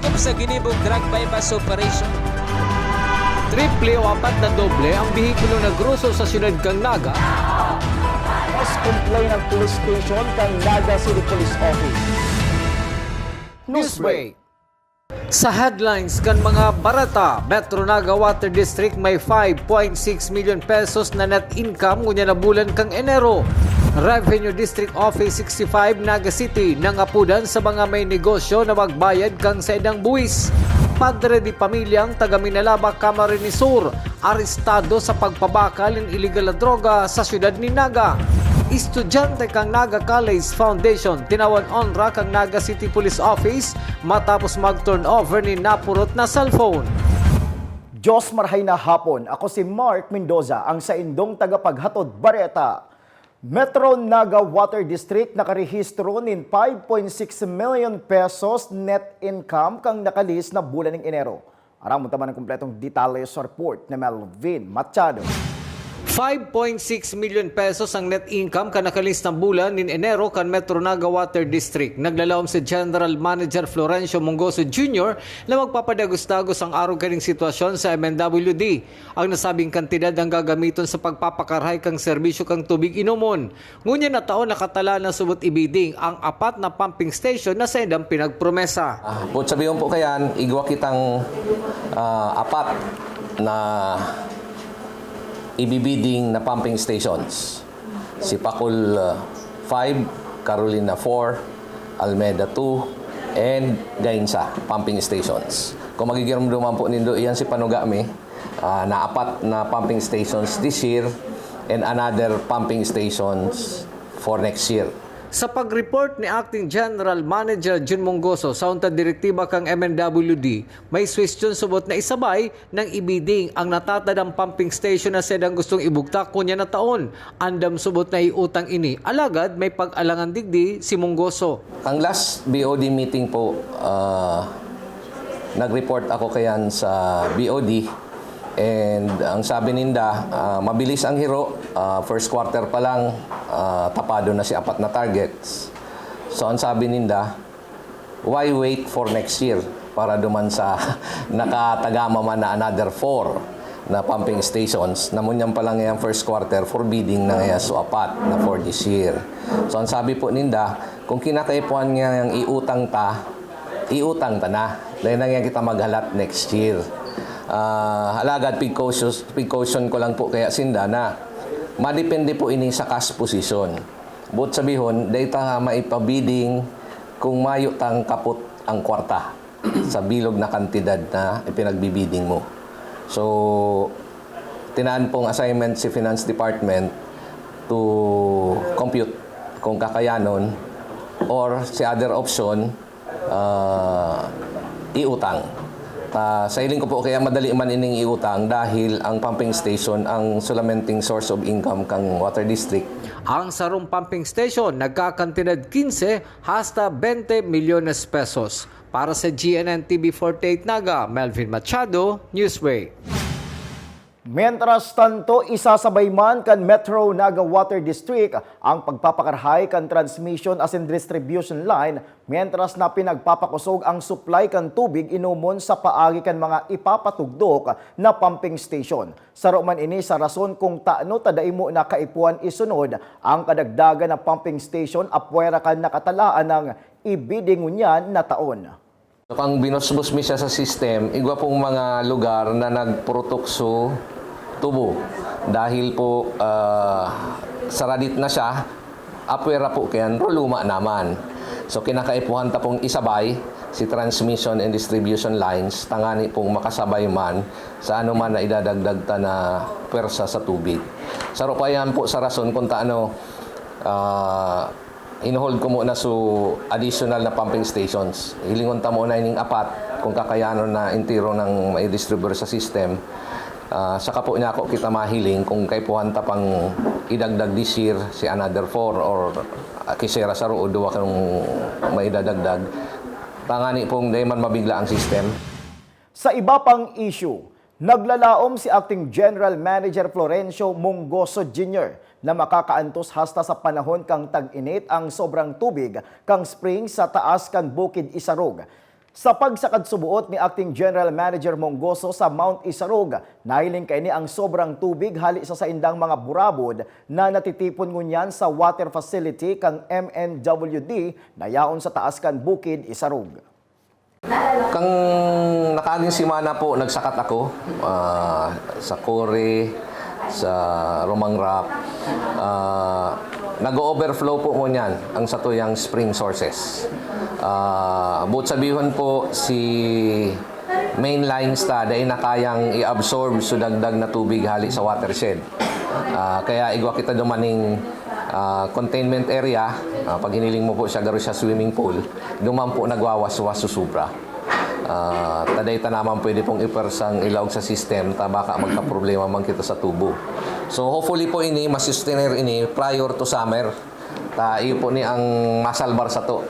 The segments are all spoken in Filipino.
Sakop sa ginibog drug bypass operation. Triple o apat na doble ang bihikulo na gruso sa siyudad kang Naga. Mas complain ng police station kang Naga City Police Office. Newsbreak. Sa headlines kan mga barata, Metro Naga Water District may 5.6 million pesos na net income ngunya na bulan kang Enero. Revenue District Office 65 Naga City nangapudan sa mga may negosyo na magbayad kang sa edang buwis. Padre di pamilyang taga Minalaba, Camarines Sur, arestado sa pagpabakal ng illegal na droga sa siyudad ni Naga. Estudyante kang Naga College Foundation tinawan onra kang Naga City Police Office matapos mag-turnover ni napurot na cellphone. Diyos marhay na hapon, ako si Mark Mendoza, ang sa indong tagapaghatod bareta. Metro Naga Water District nakarehistro nin 5.6 million pesos net income kang nakalis na bulan ng Enero. Aram mo taman ng kumpletong detalye sa report na Melvin Machado. 5.6 million pesos ang net income kanakalis ng bulan nin Enero kan Metro Naga Water District. Naglalawom si General Manager Florencio Mongoso Jr. na magpapadagos-dagos ang araw kaning sitwasyon sa MNWD. Ang nasabing kantidad ang gagamiton sa pagpapakarhay kang serbisyo kang tubig inomon. Ngunya na taon nakatala na subot ibiding ang apat na pumping station na sa edang pinagpromesa. Po sabihin po kayan, igwa kitang apat na ibibiding na pumping stations. Sipakul 5, Carolina 4, Almeda 2, and Gainsa pumping stations. Kung magigiramduman po nindo, iyan si Panugami na apat na pumping stations this year and another pumping stations for next year. Sa pag-report ni Acting General Manager Jun Mongoso sa unta direktiba kang MNWD, may question subot na isabay ng ibiding ang natatadang pumping station na sedang gustong ibugtak kunya na taon. Andam subot na iutang ini. Alagad may pag-alangan digdi si Mongoso. Ang last BOD meeting po, nag-report ako kayan sa BOD. And ang sabi ninda, mabilis ang hiro, first quarter pa lang, tapado na si apat na targets. So ang sabi ninda, why wait for next year para duman sa nakatagama man na another 4 na pumping stations. Namunyan pa lang yung first quarter for bidding na ngayon so apat na for this year. So ang sabi po ninda, kung kinakaipuan niya yung iutang ta na. Dahil na nga kita maghalat next year. Alagad precaution ko lang po kaya sinda na madepende po ini sa cash position. But sabihon, data maipabiding kung mayo tang kaput ang kwarta sa bilog na kantidad na ipinagbibiding mo. So, tinaan pong assignment si Finance Department to compute kung kakayanon or si other option, iutang. Sa iling ko po kaya madali man ining iutang dahil ang pumping station ang sulamenting source of income kang water district. Ang sarong pumping station nagkakantidad 15 hasta 20 milyones pesos. Para sa GNN TV 48 Naga, Melvin Machado, Newsbreak. Mientras tanto, isasabay man kan Metro Naga Water District ang pagpapakarhay kan transmission as in distribution line mientras na pinagpapakusog ang supply kan tubig inumon sa paagi kan mga ipapatugdok na pumping station. Saro man ini sa rason kung taano taday mo na kaipuan isunod ang kadagdagan na pumping station apwera kan nakatalaan ng ibiding niyan na taon. Kung binusbus mi siya sa system, igwa pong mga lugar na nagprotokso tubo. Dahil po saradit na siya, apwera po kayan, luma naman. So kinakaipuhan ta pong isabay si transmission and distribution lines, tangani pong makasabay man sa ano man na idadagdag ta na pwersa sa tubig. Saro pa yan po sa rason kung taano in-hold ko muna so additional na pumping stations. Hilingon ta muna ining apat kung kakayanon na intiro ng mai-distribute sa system. Saka po niya ako kita mahiling kung kaipuhan ta pang idagdag this year si another 4 or kisera sa rood duwa kung maidadagdag. Tangani pong di man mabigla ang system. Sa iba pang issue, naglalaom si Acting General Manager Florencio Mongoso Jr. na makakaantos hasta sa panahon kang tag-init ang sobrang tubig kang spring sa taas kan Bukid Isarog. Sa pagsakad subuot ni Acting General Manager Mongoso sa Mount Isarog, nahiling kay ni ang sobrang tubig hali sa saindang mga burabod na natitipon ngunyan sa water facility kang MNWD na yaon sa taas kan Bukid, Isarog. Kang nakaling simana po, nagsakat ako sa Kore, sa Romangrap. Nag-overflow po mo niyan ang satuyang spring sources. Buot sabihin po si main lines ta dahil na kayang i-absorb so dagdag na tubig hali sa watershed. Kaya igwa kita dumaning containment area, pag hiniling mo po siya garo sa swimming pool, duman po nagwawaswas susubra. Taday ta naman pwede pong ipersang ilawag sa system ta baka magka-problema man kita sa tubo. So hopefully po ini masustainer ini prior to summer. Iyo po ni ang masalbar sa to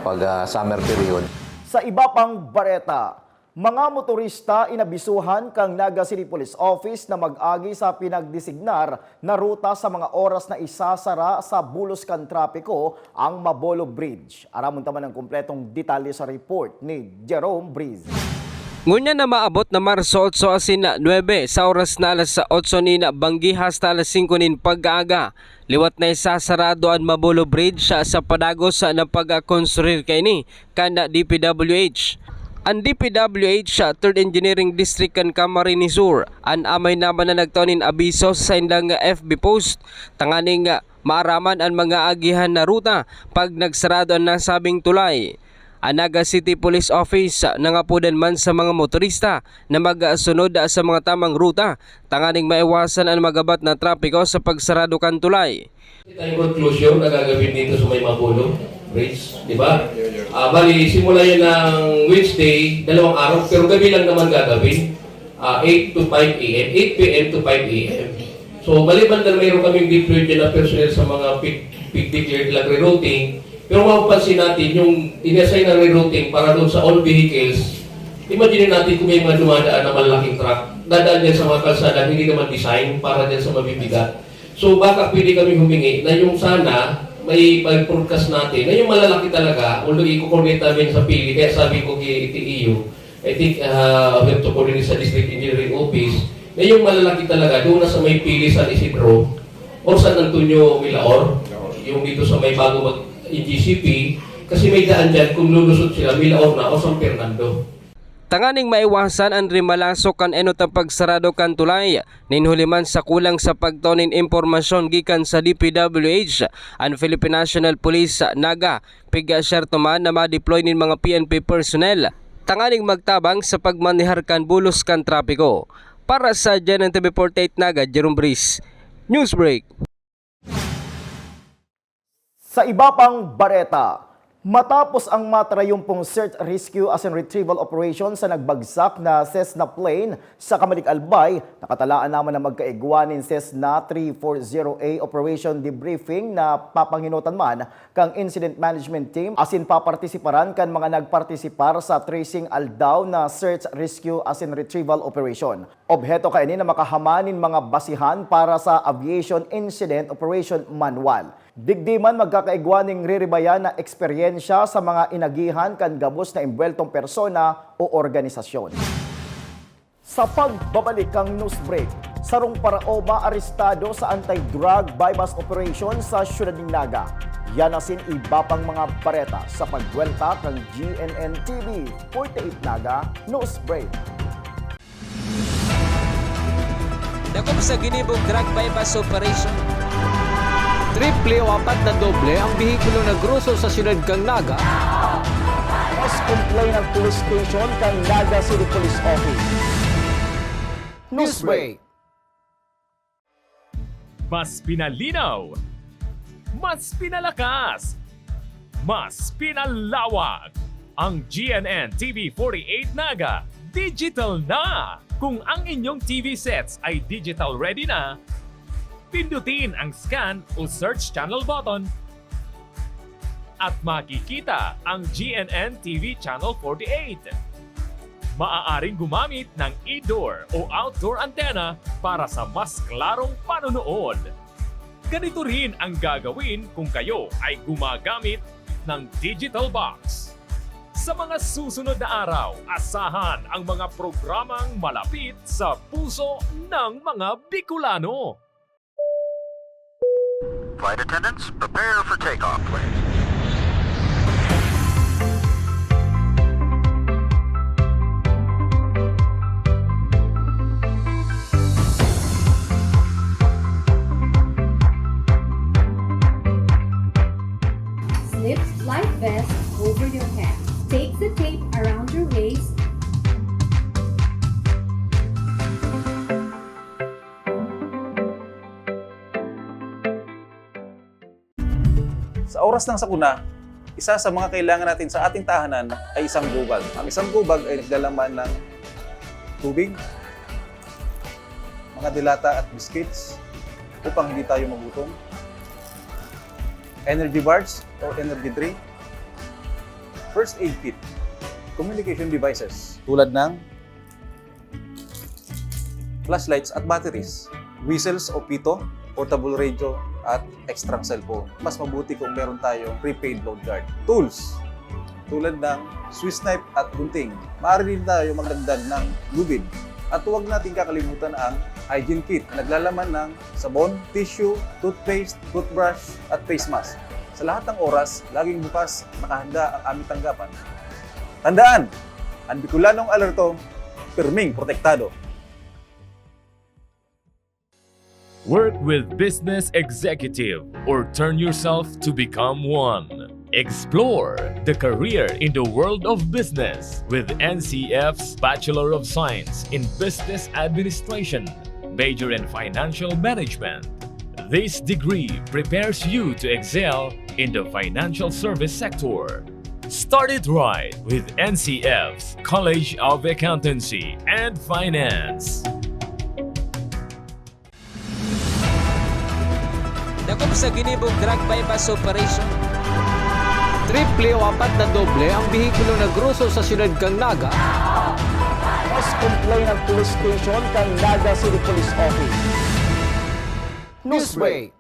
pag summer period. Sa iba pang bareta, mga motorista inabisuhan kang Naga City Police Office na mag-agi sa pinagdesignar na ruta sa mga oras na isasara sa bulos kan trapiko ang Mabolo Bridge. Aramon taman ang kumpletong detalye sa report ni Jerome Breeze. Ngunya na maabot na Marso 8 asin 9 sa oras na alas 8 ni na banggi hasta alas 5 nin pag-aaga. Liwat na isasarado ang Mabolo Bridge sa padagos na pag-construir kay ni kana DPWH. Ang DPWH sa 3rd Engineering District kan Camarines Sur an amay naman na nagtawnin abiso sa indang FB post tanganing maaraman ang mga agihan na ruta pag nagsarado ang nasabing tulay. Ang Naga City Police Office nangapudan man sa mga motorista na magsunod sa mga tamang ruta tanganing maiwasan ang magabat na trapiko sa pagsarado kan tulay. Tayong conclusion na gagawin dito sa may Mabolo Bridge, di ba? Bali, simula yun ng Wednesday, 2 araw, pero gabi lang naman gagawin. 8 to 5 a.m., 8 p.m. to 5 a.m. So, maliban na mayroon kaming deployed na personnel sa mga peak declared lang rerouting. Pero mapapansin natin, yung inassign na rerouting para doon sa all vehicles, imagine natin kung may mga dumadaan na malalaking truck, dadaan dyan sa mga kalsada, hindi naman design para dyan sa mabibigat. So baka pwede kami humingi na yung sana may pag-broadcast natin na yung malalaki talaga, although i-coordinate namin sa pili, kaya sabi ko kay TEU, I think we have to coordinate sa District Engineering Office, na yung malalaki talaga doon na sa may pili San Isidro o San Antonio Milaor, yung dito sa may bago GCP, kasi may daan dyan kung lulusot sila Milaor na o San Fernando. Tanganing maiwasan ang rimalasok kan enotang pagsarado kan tulay. Ninhuliman sa kulang sa pagtonin impormasyon gikan sa DPWH ang Philippine National Police Naga piga syertoman na ma-deploy nin mga PNP personnel. Tanganing magtabang sa pagmanihar kan bulos kan trapiko. Para sa Gen TV48 Naga, Jerome Breeze. Newsbreak. Sa iba pang bareta, matapos ang matrayumpong search, rescue as and retrieval operation sa nagbagsak na Cessna plane sa Kamalig Albay, nakatalaan naman na magkaigwanin Cessna 340A operation debriefing na papanginutan man kang incident management team asin papartisiparan kan mga nagpartisipar sa tracing aldaw na search, rescue as and retrieval operation. Obheto kaini na makahamanin mga basihan para sa Aviation Incident Operation Manual. Digdiman magkakaigwaning riribayan na eksperyensya sa mga inagihan kan gabos na imbweltong persona o organisasyon. Sa pagbabalik kang newsbreak, sarong parao maarestado sa anti-drug bypass operation sa Siyudad ng Naga. Yan asin iba pang mga bareta sa pagwelta kang GNN TV 48 Naga Newsbreak. Dakop sa ginibong drug bypass operation. Triple o 4 na doble ang bihikulo na gruso sa siyudad kang Naga. Mas complain ng police station kang Naga City Police Office. Newsbreak. Mas pinalinaw, mas pinalakas, mas pinalawak. Ang GNN TV 48 Naga, digital na! Kung ang inyong TV sets ay digital ready na, pindutin ang scan o search channel button at makikita ang GNN TV Channel 48. Maaaring gumamit ng indoor o outdoor antenna para sa mas klarong panonood. Ganito rin ang gagawin kung kayo ay gumagamit ng digital box. Sa mga susunod na araw, asahan ang mga programang malapit sa puso ng mga Bicolano. Flight attendants, prepare for takeoff, please. Slip life vest over your head. Take the tape around your waist. Sa oras ng sakuna, isa sa mga kailangan natin sa ating tahanan ay isang gubag. Ang isang gubag ay naglalaman ng tubig, mga dilata at biscuits upang hindi tayo magutom, energy bars or energy drink, first aid kit, communication devices tulad ng flashlights at batteries, whistles o pito, portable radio, at extra cellphone. Mas mabuti kung meron tayong prepaid load guard. Tools tulad ng Swiss knife at gunting. Maaari din tayo magdagdag ng lubid. At huwag natin kakalimutan ang hygiene kit na naglalaman ng sabon, tissue, toothpaste, toothbrush, at face mask. Sa lahat ng oras, laging bukas nakahanda ang aming tanggapan. Tandaan, ang Bicolanong alerto, pirming protektado. Work with business executive or turn yourself to become one. Explore the career in the world of business with NCF's Bachelor of Science in Business Administration, major in Financial Management. This degree prepares you to excel in the financial service sector. Start it right with NCF's College of Accountancy and Finance. Dakop sa ginibog drug bypass operation. Triple o apat na doble ang bihikulo na gruso sa siyudad kang Naga. Mas complain ng police station kang Naga City Police Office. Newsbreak.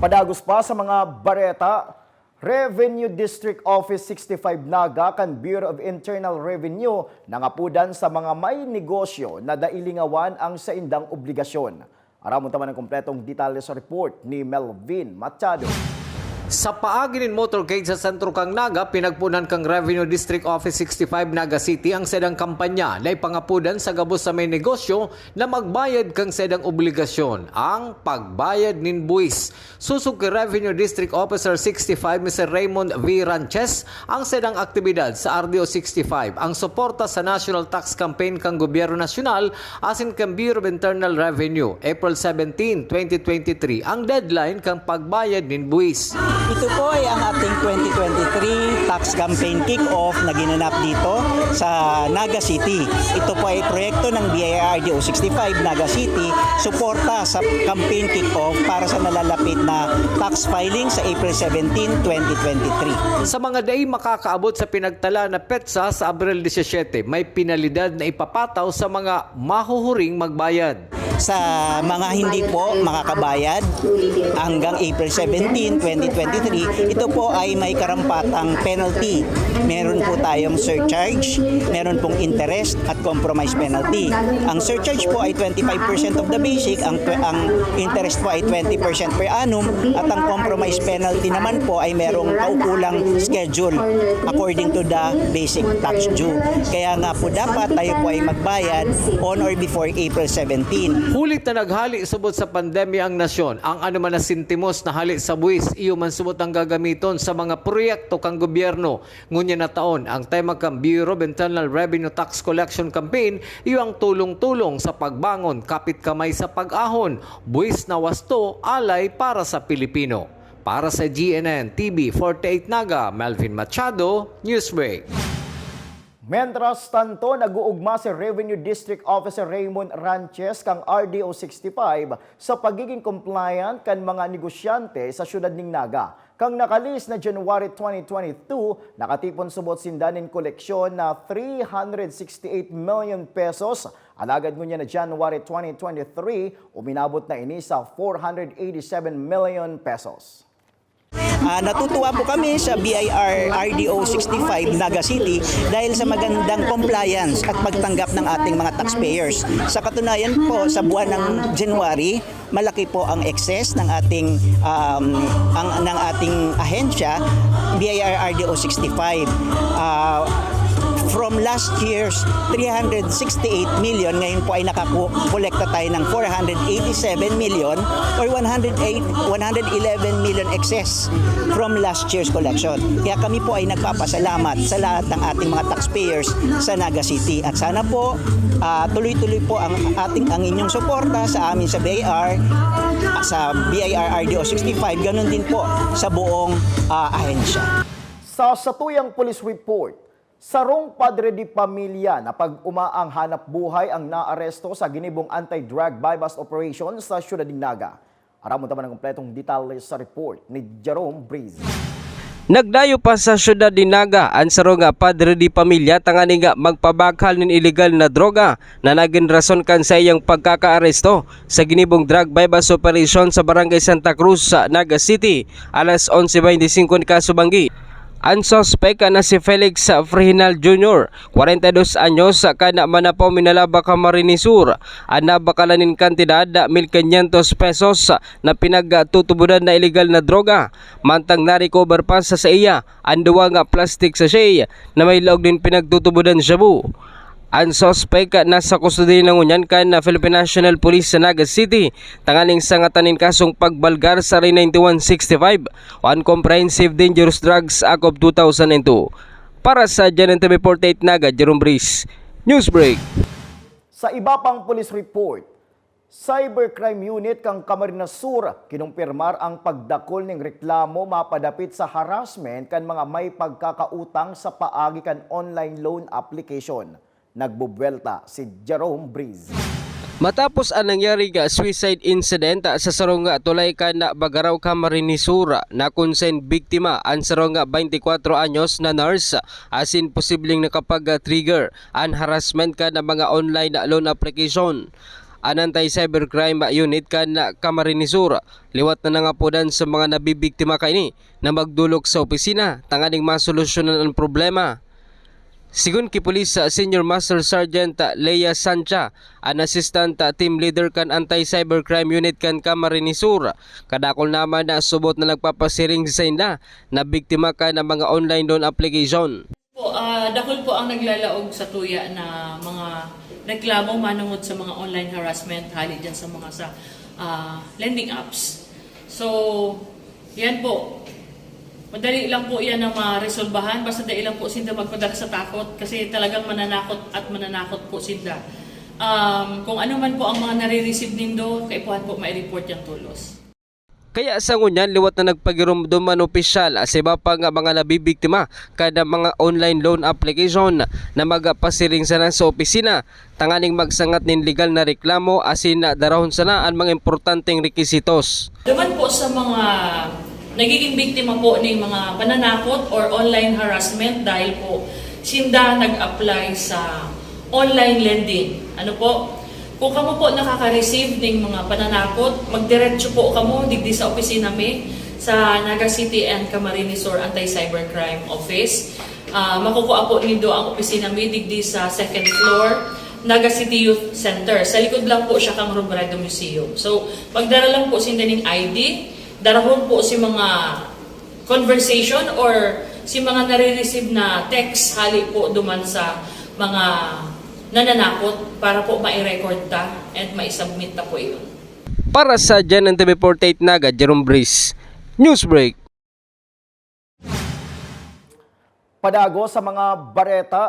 Padagos pa sa mga bareta, Revenue District Office 65 Naga kan Bureau of Internal Revenue nangapudan sa mga may negosyo na dailingawan ang sa indang obligasyon. Aramon taman ang kompletong detalye sa report ni Melvin Machado. Sa paagi ng motorcade sa sentro kang Naga, pinagpunan kang Revenue District Office 65 Naga City ang sedang kampanya na ipangapudan sa gabos sa may negosyo na magbayad kang sedang obligasyon, ang pagbayad nin buwis. Susog kay Revenue District Officer 65 Mr. Raymond V. Ranches ang sedang aktibidad sa RDO 65, ang suporta sa National Tax Campaign kang Gobyerno Nasyonal asin kang Bureau of Internal Revenue. April 17, 2023 ang deadline kang pagbayad nin buwis. Ito po ay ang ating 2023 tax campaign kick-off na ginanap dito sa Naga City. Ito po ay proyekto ng BIRDO 65 Naga City, suporta sa campaign kick-off para sa nalalapit na tax filing sa April 17, 2023. Sa mga day makakaabot sa pinagtala na petsa sa Abril 17, may pinalidad na ipapataw sa mga mahuhuring magbayad. Sa mga hindi po makakabayad hanggang April 17, 2023, ito po ay may karampatang penalty. Meron po tayong surcharge, meron pong interest at compromise penalty. Ang surcharge po ay 25% of the basic, ang interest po ay 20% per annum, at ang compromise penalty naman po ay merong kaukulang schedule according to the basic tax due. Kaya nga po dapat tayo po ay magbayad on or before April 17. Hulit na naghali subot sa pandemya ang nasyon, ang anuman na sintimos na hali sa buwis, iyo man subot ang gagamiton sa mga proyekto kang gobyerno. Ngunya na taon, ang tema kang Bureau of Internal Revenue Tax Collection Campaign, iyo ang tulong-tulong sa pagbangon, kapit kamay sa pag-ahon, buwis na wasto, alay para sa Pilipino. Para sa GNN TV 48 Naga, Melvin Machado, Newsbreak. Mentras tanto naguugma si Revenue District Officer Raymond Ranches kang RDO 65 sa pagiging compliant kan mga negosyante sa syudad ning Naga. Kang nakalis na January 2022, nakatipon subot sindanin koleksyon na 368 million pesos. Alagad ngunya na January 2023, uminabot na ini sa 487 million pesos. Natutuwa po kami sa BIR RDO 65 Naga City dahil sa magandang compliance at pagtanggap ng ating mga taxpayers. Sa katunayan po, sa buwan ng January, malaki po ang excess ng ating ahensya, BIR RDO 65. From last year's 368 million, ngayon po ay nakakolekta tayo ng 487 million or 111 million excess from last year's collection. Kaya kami po ay nagpapasalamat sa lahat ng ating mga taxpayers sa Naga City. At sana po tuloy-tuloy po ang inyong suporta sa amin sa BIR, sa BIR RDO 65, ganun din po sa buong ahensya. Sa satuyang police report, sarong padre di pamilya na pag-umaang hanap buhay ang naaresto sa ginibong anti-drug bypass operation sa Ciudad Dinaga. Aramon naman ang kompletong detalye sa report ni Jerome Breeze. Nagdayo pa sa Ciudad Dinaga ang sarong nga padre di pamilya tangani nga magpabaghal nin illegal na droga na naging rason kan sa iyang pagkakaaresto sa ginibong drug bypass operation sa Barangay Santa Cruz sa Naga City alas 11:25 kasubanggi. Ang suspect na si Felix Frehinal Jr., 42 anyos, kana manapaw Minalaba, Camarines Sur. Ang nabakalanin kantidad 1,500 pesos na pinagtutubudan na illegal na droga. Mantang na-recover pa sa iya ang duwa nga plastic sachet na may laog din pinagtutubudan shabu. Ang suspect nasa kustodiya ng unyan kan na Philippine National Police sa Naga City tangaling sangatanin kasong pagbalgar sa RA 9165 on Comprehensive Dangerous Drugs Act of 2002. Para sa GNN TV 48 Naga, Jerome Breeze, Newsbreak. Sa iba pang police report, Cybercrime Unit kang Camarines Sur kinumpirmar ang pagdakol ng reklamo mapadapit sa harassment kan mga may pagkakautang sa paagi kan online loan application. Nagbubwelta si Jerome Breeze. Matapos ang nangyari nga suicide incident sa sarong nga tulay ka na Bagaraw, Camarines Sur na konsen biktima ang sarong nga 24 anyos na nurse asin posibleng nakapag-trigger ang harassment ka na mga online loan application. Ang anti-cybercrime unit ka na Camarines Sur liwat na nangapudan sa mga nabibiktima kaini na magdulok sa opisina tanganing masolusyonan ang problema. Sigun ki Police Senior Master Sergeant Leia Sancha, an Assistant Team Leader kan Anti-Cybercrime Unit kan Camarines Sur, kadakol naman na subot na nagpapasiring sa inda na biktima ka ng mga online loan application. Dakol po ang naglalaog sa tuya na mga reklamo manungod sa mga online harassment hali dyan sa mga lending apps. So, yan po. Madali lang po yan na ma-resolbahan, basta dali lang po sinda magpadala sa takot kasi talagang mananakot po sinda. Kung ano man po ang mga nare-receive nindo, kaipuhan po mai-report yung tulos. Kaya sa ngunyan, liwat na nagpagirumdum man opisyal sa iba pa nga mga nabibiktima kada mga online loan application na magpasiring sana sa opisina tanganing magsangat nin legal na reklamo asin darahon sana ang mga importanteng rekisitos. Duman po sa mga nagiging biktima po ng mga pananakot or online harassment dahil po sinda nag-apply sa online lending. Ano po? Kung kamo po nakaka-receive ng mga pananakot, magdiretso po kamo digdi sa opisina mi sa Naga City and Camarines Sur Anti-Cybercrime Office. Makukuha po nindo ang opisina mi digdi sa 2nd floor Naga City Youth Center. Sa likod lang po siya kang Robredo Museum. So, magdala lang po sinda ng ID, darahon po si mga conversation or si mga nare-receive na text hali po duman sa mga nananakot para po ma-record ta and ma-submit ta po yun. Para sa GNN TV 48 Naga, Jerome Breeze, Newsbreak. Padago sa mga bareta,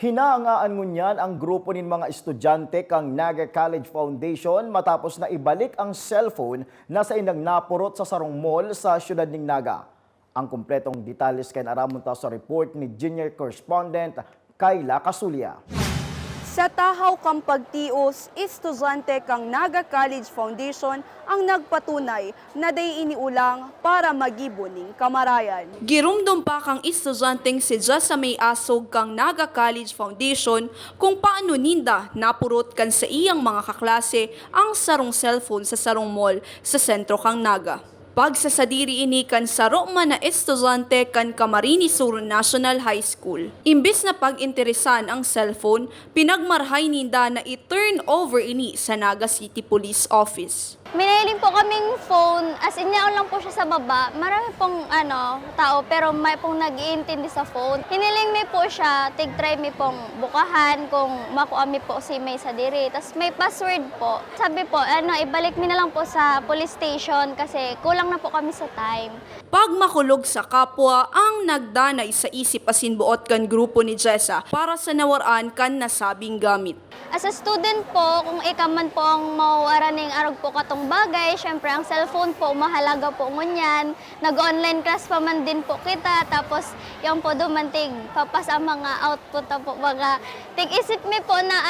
hinaangaan ngunyan ang grupo nin mga estudyante kang Naga College Foundation matapos na ibalik ang cellphone na sa inang napurot sa sarong mall sa siyudad ng Naga. Ang kumpletong detalles kay naramunta sa report ni Junior Correspondent Kayla Casulia. Sa tahaw kang pagtios, estudyante kang Naga College Foundation ang nagpatunay na day iniulang para magibuning kamarayan. Girumdum pa kang estudyanteng si Jasamay Asog kang Naga College Foundation kung paano ninda napurot kan sa iyang mga kaklase ang sarong cellphone sa sarong mall sa sentro kang Naga. Pagsasadiri ini kan saro man na estudyante kan Camarines Sur National High School. Imbis na pag-interesan ang cellphone, pinagmarhay ninda na i-turn over ini sa Naga City Police Office. Minahiling po kaming phone, as in naon lang po siya sa baba. Marami pong tao pero may pong nag-iintindi sa phone. Hiniling mi po siya, tig-try mi pong bukahan kung makuha mi po si May sa diri. Tapos may password po. Sabi po, ibalik mi na lang po sa police station kasi kulang na po kami sa time. Pag makulog sa kapwa, ang nagdanay sa isip asin buot kan grupo ni Jessa para sa nawaraan kan nasabing gamit. As a student po, kung ikaw man po ang mawaraning arog po katong bagay, syempre ang cellphone po, mahalaga po ngunyan. Nag-online class pa man din po kita, tapos yung po dumantig, papas ang mga output na po, baga, tig-isip mi po na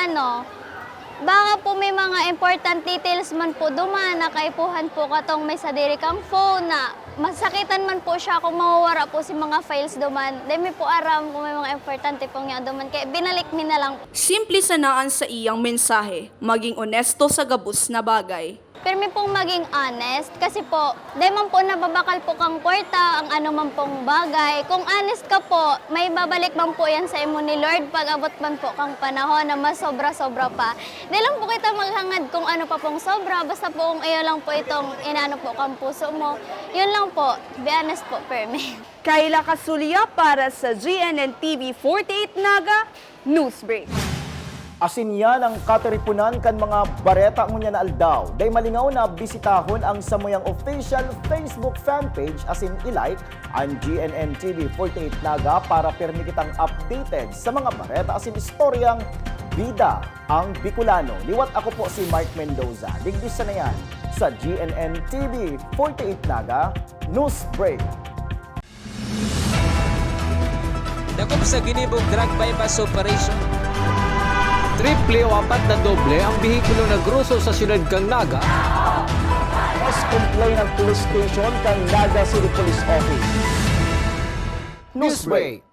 baka po may mga important details man po duman, nakaipuhan po katong may sadiri kang phone na masakitan man po siya kung mawawara po si mga files duman. Dahil mi po aram kung may mga importante po nga duman, kaya binalik mi na lang. Simple sanaan sa iyang mensahe, maging onesto sa gabus na bagay. Pero may pong maging honest kasi po, dahil man po nababakal po kang kwarta, ang ano man pong bagay. Kung honest ka po, may babalik man po yan sa imo ni Lord pag abot man po kang panahon na mas sobra-sobra pa. Dahil lang po kita maghangad kung ano pa pong sobra, basta po kung iyo lang po itong inaano po kang puso mo. Yun lang po, be honest po, perme. Kayla Kasulya para sa GNN TV 48 Naga News Break. Asin yan ang kataripunan kan mga bareta ngunya na aldaw. Day malingaw na bisitahon ang samuyang official Facebook fanpage asin ilike ang GNN TV 48 Naga para pirmi kitang updated sa mga bareta asin istoryang bida ang Bicolano. Liwat ako po si Mark Mendoza. Digdis na yan sa GNN TV 48 Naga News Break. Dakop sa ginibog drug bypass operation. Triple o 4 na doble ang bihikulo na gruso sa siyudad kang Naga. Mas complain ng police station kang Naga City Police Office. News Break.